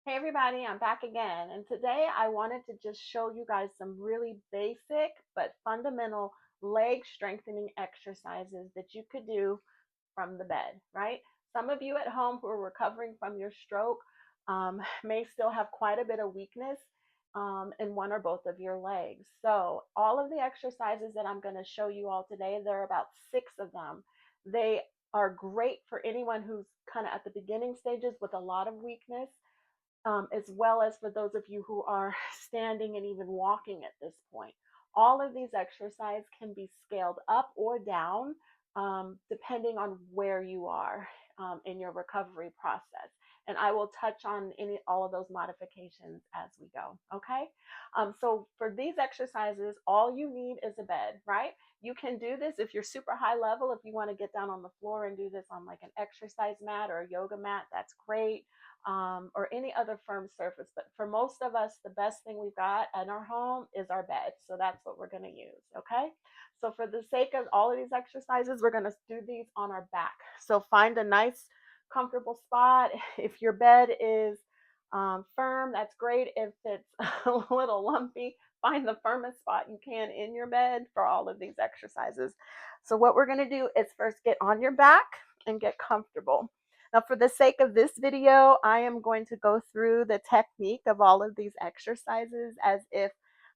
Hey everybody, I'm back again. And today I wanted to just show you guys some really basic but fundamental leg strengthening exercises that you could do from the bed, right? Some of you at home who are recovering from your stroke may still have quite a bit of weakness in one or both of your legs. So, all of the exercises that I'm going to show you all today, there are about 6 of them. They are great for anyone who's kind of at the beginning stages with a lot of weakness, as well as for those of you who are standing and even walking at this point. All of these exercises can be scaled up or down depending on where you are in your recovery process. And I will touch on all of those modifications as we go. Okay. So for these exercises, all you need is a bed, right? You can do this if you're super high level. If you want to get down on the floor and do this on like an exercise mat or a yoga mat, that's great, or any other firm surface. But for most of us, the best thing we've got in our home is our bed. So that's what we're going to use. Okay. So for the sake of all of these exercises, we're going to do these on our back. So find a nice, comfortable spot. If your bed is firm, that's great. If it's a little lumpy, find the firmest spot you can in your bed for all of these exercises. So what we're going to do is first get on your back and get comfortable. Now, for the sake of this video, I am going to go through the technique of all of these exercises as if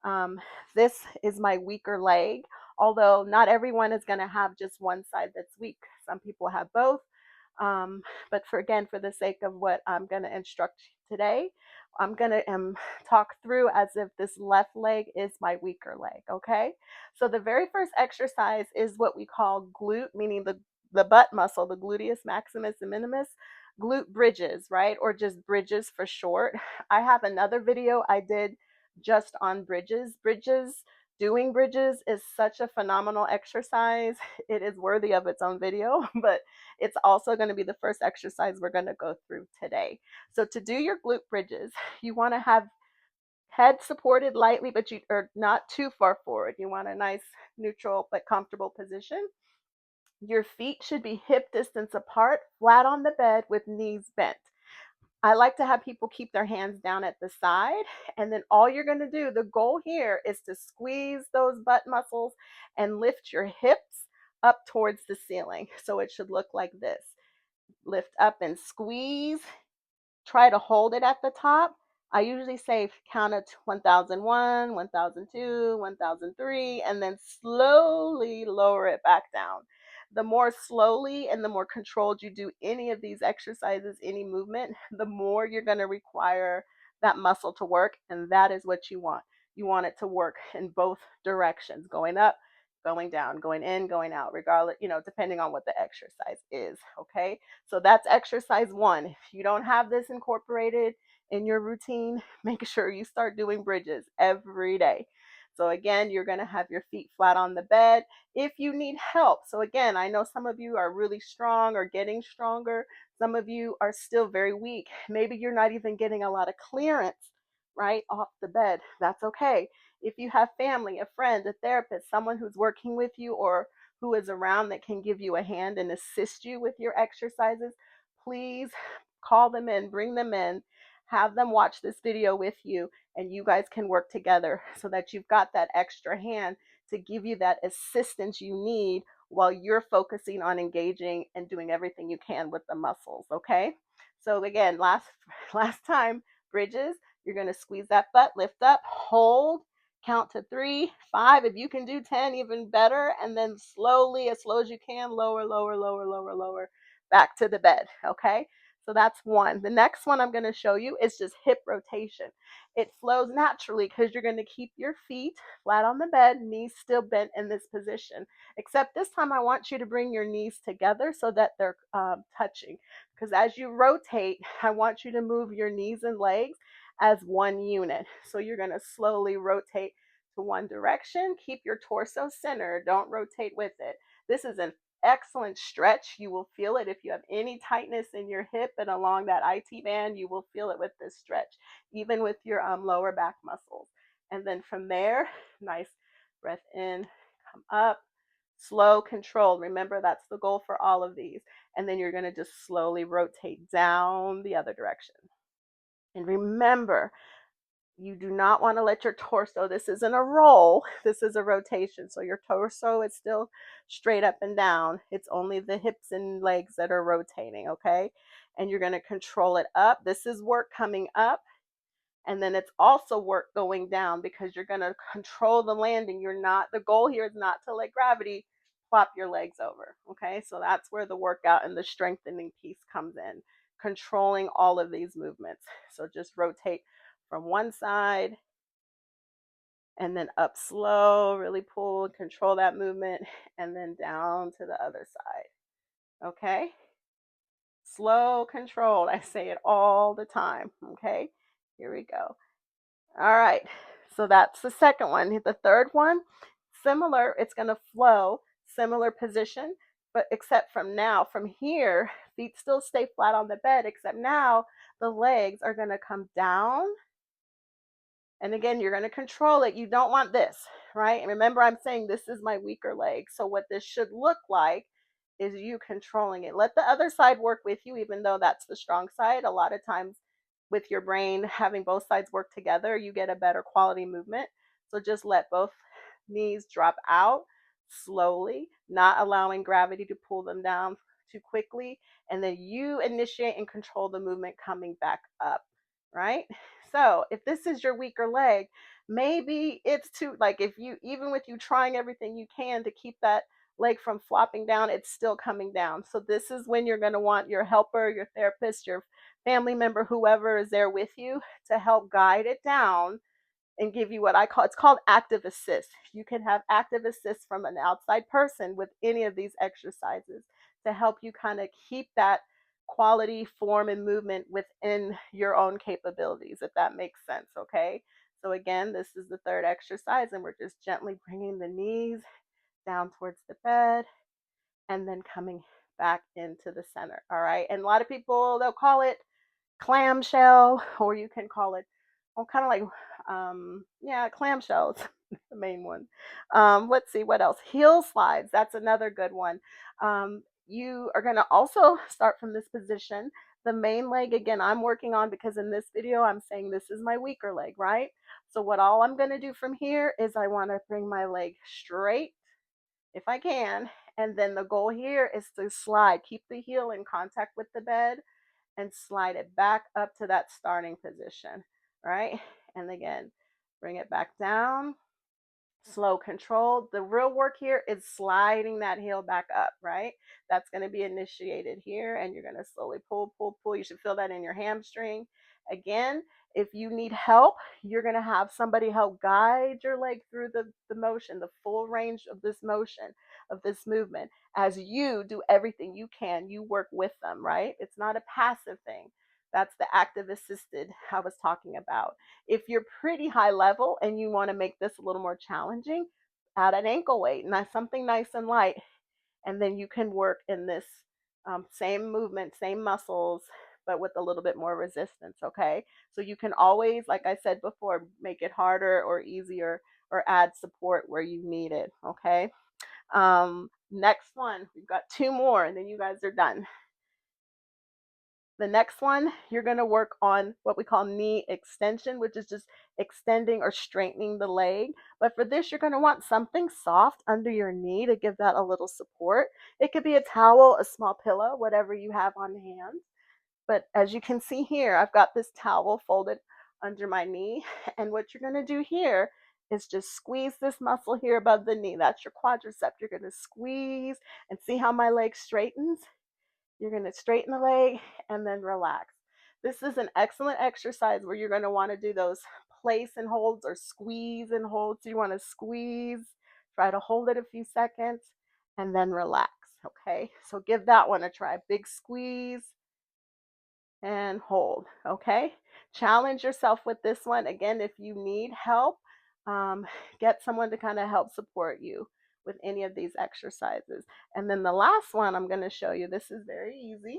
um, this is my weaker leg, although not everyone is going to have just one side that's weak. Some people have both. But for the sake of what I'm going to instruct today, I'm going to talk through as if this left leg is my weaker leg. Okay. So the very first exercise is what we call glute, meaning the butt muscle, the gluteus maximus and minimus, glute bridges, right? Or just bridges for short. I have another video I did just on bridges. Doing bridges is such a phenomenal exercise. It is worthy of its own video, but it's also going to be the first exercise we're going to go through today. So to do your glute bridges, you want to have head supported lightly, but you are not too far forward. You want a nice neutral but comfortable position. Your feet should be hip distance apart, flat on the bed with knees bent. I like to have people keep their hands down at the side. And then all you're going to do, the goal here is to squeeze those butt muscles and lift your hips up towards the ceiling. So it should look like this. Lift up and squeeze. Try to hold it at the top. I usually say count it 1001, 1002, 1003, and then slowly lower it back down. The more slowly and the more controlled you do any of these exercises, any movement, the more you're going to require that muscle to work. And that is what you want. You want it to work in both directions, going up, going down, going in, going out, regardless, depending on what the exercise is. Okay. So that's exercise one. If you don't have this incorporated in your routine, make sure you start doing bridges every day. So again, you're going to have your feet flat on the bed. If you need help, so again, I know some of you are really strong or getting stronger. Some of you are still very weak. Maybe you're not even getting a lot of clearance right off the bed. That's okay. If you have family, a friend, a therapist, someone who's working with you or who is around that can give you a hand and assist you with your exercises, please call them in, bring them in, have them watch this video with you, and you guys can work together so that you've got that extra hand to give you that assistance you need while you're focusing on engaging and doing everything you can with the muscles. Okay. So again, last time, bridges, you're going to squeeze that butt, lift up, hold, count to 3, 5. If you can do 10, even better. And then slowly, as slow as you can, lower, lower, lower, lower, lower, back to the bed. Okay. So that's one. The next one I'm going to show you is just hip rotation. It flows naturally because you're going to keep your feet flat on the bed, knees still bent in this position. Except this time I want you to bring your knees together so that they're touching. Because as you rotate, I want you to move your knees and legs as one unit. So you're going to slowly rotate to one direction. Keep your torso centered. Don't rotate with it. This is an excellent stretch. You will feel it if you have any tightness in your hip and along that IT band. You will feel it with this stretch, even with your lower back muscles. And then from there, nice breath in, come up, slow, controlled. Remember, that's the goal for all of these. And then you're going to just slowly rotate down the other direction. And remember, you do not want to let your torso, this isn't a roll, this is a rotation. So your torso is still straight up and down. It's only the hips and legs that are rotating, okay? And you're going to control it up. This is work coming up. And then it's also work going down because you're going to control the landing. You're not, the goal here is not to let gravity flop your legs over, okay? So that's where the workout and the strengthening piece comes in, controlling all of these movements. So just rotate from one side and then up slow, really pull and control that movement, and then down to the other side, okay? Slow, controlled. I say it all the time, okay? Here we go. All right, so that's the second one. The third one, similar, it's going to flow, similar position, but except from here, feet still stay flat on the bed, except now the legs are going to come down. And again, you're going to control it. You don't want this, right? And remember, I'm saying this is my weaker leg. So what this should look like is you controlling it. Let the other side work with you, even though that's the strong side. A lot of times with your brain having both sides work together, you get a better quality movement. So just let both knees drop out slowly, not allowing gravity to pull them down too quickly. And then you initiate and control the movement coming back up, right? So if this is your weaker leg, maybe it's too, like if you, even with you trying everything you can to keep that leg from flopping down, it's still coming down. So this is when you're going to want your helper, your therapist, your family member, whoever is there with you to help guide it down and give you what I call, it's called active assist. You can have active assist from an outside person with any of these exercises to help you kind of keep that quality form and movement within your own capabilities, if that makes sense, okay? So again, this is the third exercise, and we're just gently bringing the knees down towards the bed and then coming back into the center, all right? And a lot of people, they'll call it clamshell, or you can call it, well, kind of like, yeah, clamshells, the main one. Let's see what else. Heel slides, that's another good one. You are going to also start from this position. The main leg, again, I'm working on, because in this video, I'm saying this is my weaker leg, right? So what all I'm going to do from here is I want to bring my leg straight if I can. And then the goal here is to slide, keep the heel in contact with the bed and slide it back up to that starting position, right? And again, bring it back down, slow, controlled. The real work here is sliding that heel back up, right? That's going to be initiated here, and you're going to slowly pull, pull, pull. You should feel that in your hamstring. Again, if you need help, you're going to have somebody help guide your leg through the motion, the full range of this motion, of this movement. As you do everything you can, you work with them, right? It's not a passive thing. That's the active assisted I was talking about. If you're pretty high level and you want to make this a little more challenging, add an ankle weight, something nice and light, and then you can work in this same movement, same muscles, but with a little bit more resistance, okay? So you can always, like I said before, make it harder or easier or add support where you need it, okay? Next one, we've got two more and then you guys are done. The next one, you're going to work on what we call knee extension, which is just extending or straightening the leg. But for this, you're going to want something soft under your knee to give that a little support. It could be a towel, a small pillow, whatever you have on hand. But as you can see here, I've got this towel folded under my knee. And what you're going to do here is just squeeze this muscle here above the knee. That's your quadricep. You're going to squeeze and see how my leg straightens. You're going to straighten the leg and then relax. This is an excellent exercise where you're going to want to do those place and holds or squeeze and hold. So you want to squeeze, try to hold it a few seconds, and then relax. Okay, so give that one a try. Big squeeze and hold. Okay, challenge yourself with this one. Again, if you need help, get someone to kind of help support you with any of these exercises. And then the last one I'm going to show you, this is very easy.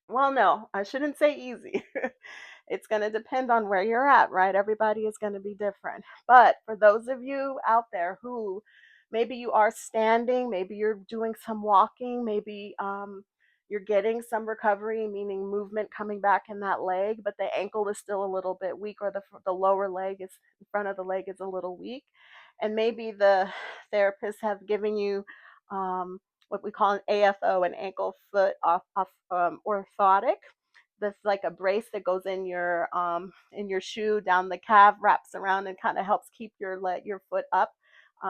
Well, no, I shouldn't say easy. It's going to depend on where you're at, right? Everybody is going to be different. But for those of you out there who maybe you are standing, maybe you're doing some walking, maybe you're getting some recovery, meaning movement coming back in that leg, but the ankle is still a little bit weak, or the lower leg is in front of the leg is a little weak. And maybe the therapists have given you what we call an AFO, an ankle foot orthotic. That's like a brace that goes in your shoe down the calf, wraps around, and kind of helps keep your foot up.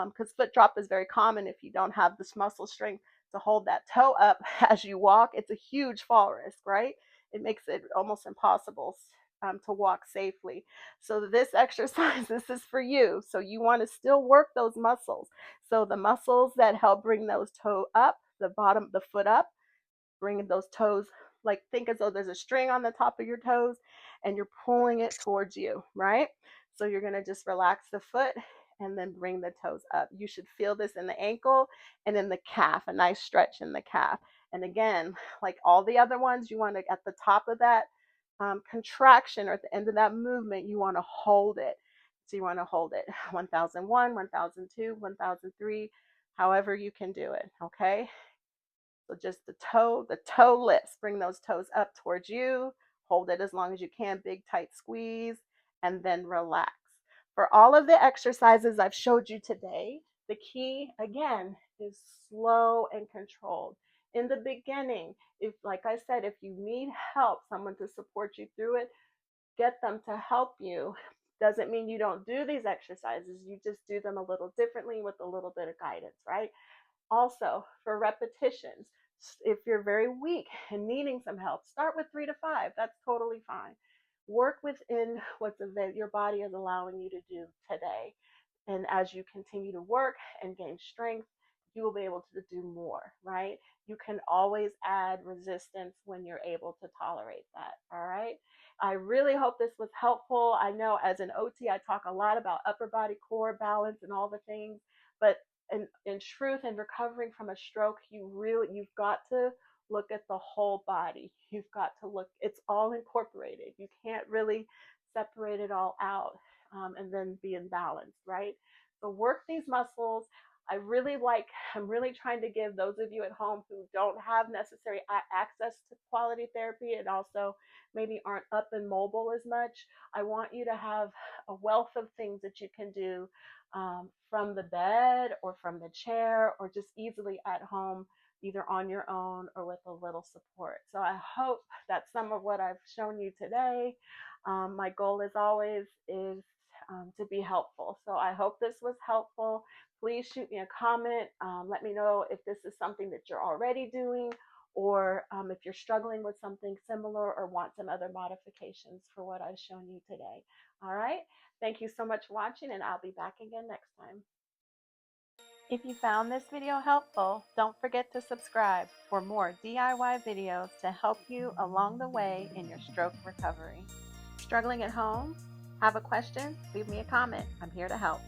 Because foot drop is very common if you don't have this muscle strength to hold that toe up as you walk. It's a huge fall risk, right? It makes it almost impossible to walk safely. So this exercise, this is for you. So you want to still work those muscles. So the muscles that help bring those toe up, the foot up, bringing those toes, like think as though there's a string on the top of your toes and you're pulling it towards you, right? So you're going to just relax the foot and then bring the toes up. You should feel this in the ankle and in the calf, a nice stretch in the calf. And again, like all the other ones, you want to, at the top of that contraction or at the end of that movement, you want to hold it. So you want to hold it 1001, 1002, 1003, however you can do it, okay? So just the toe lifts, bring those toes up towards you, hold it as long as you can, big tight squeeze, and then relax. For all of the exercises I've showed you today, the key again is slow and controlled. In the beginning, if like I said, if you need help, someone to support you through it, get them to help you. Doesn't mean you don't do these exercises, you just do them a little differently with a little bit of guidance, right? Also, for repetitions, if you're very weak and needing some help, start with 3 to 5. That's totally fine. Work within what your body is allowing you to do today. And as you continue to work and gain strength, you will be able to do more, right? You can always add resistance when you're able to tolerate that, all right? I really hope this was helpful. I know as an OT, I talk a lot about upper body core balance and all the things, but in truth, in recovering from a stroke, you've got to look at the whole body. You've got to look, it's all incorporated. You can't really separate it all out and then be in balance, right? So work these muscles. I'm really trying to give those of you at home who don't have necessary access to quality therapy and also maybe aren't up and mobile as much. I want you to have a wealth of things that you can do from the bed or from the chair or just easily at home, either on your own or with a little support. So I hope that some of what I've shown you today, my goal as always is to be helpful. So I hope this was helpful. Please shoot me a comment. Let me know if this is something that you're already doing or if you're struggling with something similar or want some other modifications for what I've shown you today. All right. Thank you so much for watching, and I'll be back again next time. If you found this video helpful, don't forget to subscribe for more DIY videos to help you along the way in your stroke recovery. Struggling at home? Have a question? Leave me a comment. I'm here to help.